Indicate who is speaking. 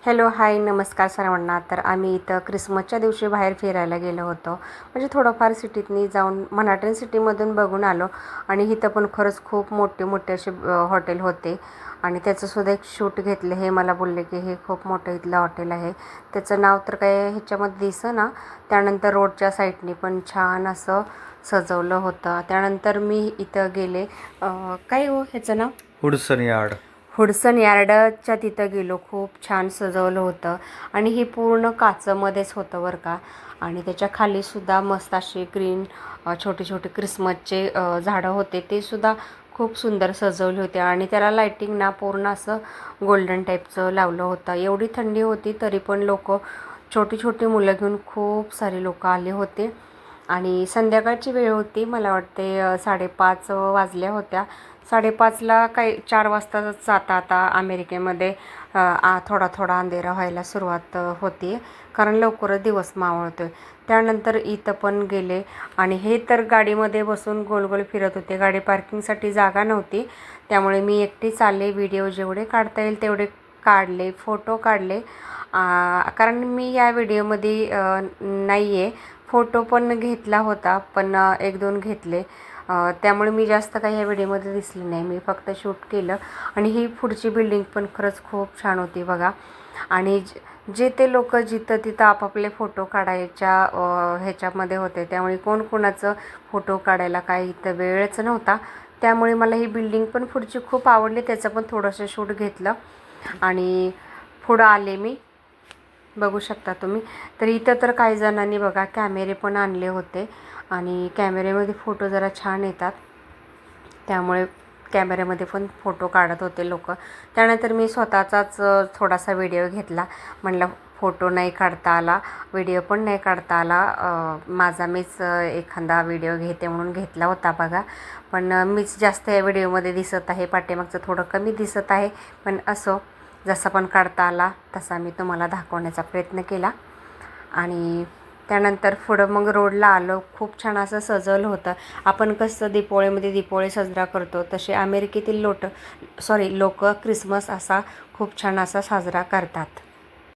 Speaker 1: Hello hi नमस्कार सर्वांना. तर आम्ही इथं क्रिसमसच्या दिवशी बाहेर फिरायला गेलो होतो. म्हणजे थोडंफार सिटीतनी जाऊन मनाट्रेन सिटीमधून बघून आलो. आणि इथं पण खरंच खूप मोठे मोठे असे हॉटेल होते आणि त्याचंसुद्धा एक शूट घेतलं. हे मला बोलले की हे खूप मोठं इथलं हॉटेल आहे. त्याचं नाव तर काय ह्याच्यामध्ये दिसेना. त्यानंतर रोडच्या साईडनी पण छान असं सजवलं होतं. त्यानंतर मी इथं गेले काय हो ह्याचं नाव
Speaker 2: हुडसन यार्ड.
Speaker 1: हुडसन यार्डच्या तिथं गेलो. खूप छान सजवलं होतं आणि हे पूर्ण काचेमध्येच होतं बरं का. आणि त्याच्या खालीसुद्धा मस्त असे ग्रीन छोटे छोटे क्रिसमसचे झाडं होते. ते सुद्धा खूप सुंदर सजवले होते आणि त्याला लायटिंग ना पूर्ण असं गोल्डन टाईपचं लावलं होतं. एवढी थंडी होती तरी पण छोटी छोटी मुलं घेऊन खूप सारे लोक आले होते. आणि संध्याकाळची वेळ होती. मला वाटते 5:30 वाजल्या होत्या. 5:30ला काही 4 वाजताच आता अमेरिकेमध्ये थोडा थोडा अंधेरा व्हायला सुरुवात होती. कारण लवकरच दिवस मावळतो आहे. त्यानंतर इथं पण गेले आणि हे तर गाडीमध्ये बसून गोल गोल फिरत होते. गाडी पार्किंगसाठी जागा नव्हती. त्यामुळे मी एकटीच आले. व्हिडिओ जेवढे काढता येईल तेवढे काढले, फोटो काढले. कारण मी या व्हिडिओमध्ये नाही आहे. फोटो पण घेतला होता पण 1-2 घेतले. त्यामुळे मी जास्त काही ह्या व्हिडिओमध्ये दिसले नाही. मी फक्त शूट केलं. आणि ही पुढची बिल्डिंग पण खरंच खूप छान होती बघा. आणि जे ते लोक जिथं तिथं आपापले फोटो काढायच्या ह्याच्यामध्ये होते. त्यामुळे कोण कोणाचं फोटो काढायला काही इथं वेळच नव्हता. त्यामुळे मला ही बिल्डिंग पण पुढची खूप आवडली. त्याचं पण थोडंसं शूट घेतलं आणि पुढं आले मी. बघू शकता तुम्ही. तर इथं तर काही जणांनी बघा कॅमेरे पण आणले होते आणि कॅमेऱ्यामध्ये फोटो जरा छान येतात. त्यामुळे कॅमेऱ्यामध्ये पण फोटो काढत होते लोक. त्यानंतर मी स्वतःचाच थोडासा व्हिडिओ घेतला. म्हणलं फोटो नाही काढता आला, व्हिडिओ पण नाही काढता आला. माझा मीच एखादा व्हिडिओ घेते म्हणून घेतला होता बघा. पण मीच जास्त या व्हिडिओमध्ये दिसत आहे. पाठीमागचं थोडं कमी दिसत आहे. पण असो, जसा पण काढता आला तसा मी तुम्हाला दाखवण्याचा प्रयत्न केला. आणि त्यानंतर पुढं मग रोडला आलो. खूप छान असं सजवलं होतं. आपण कसं दीपावळीमध्ये दीपावली साजरा करतो तसे अमेरिकेतील लोक क्रिसमस असा खूप छान असा साजरा करतात.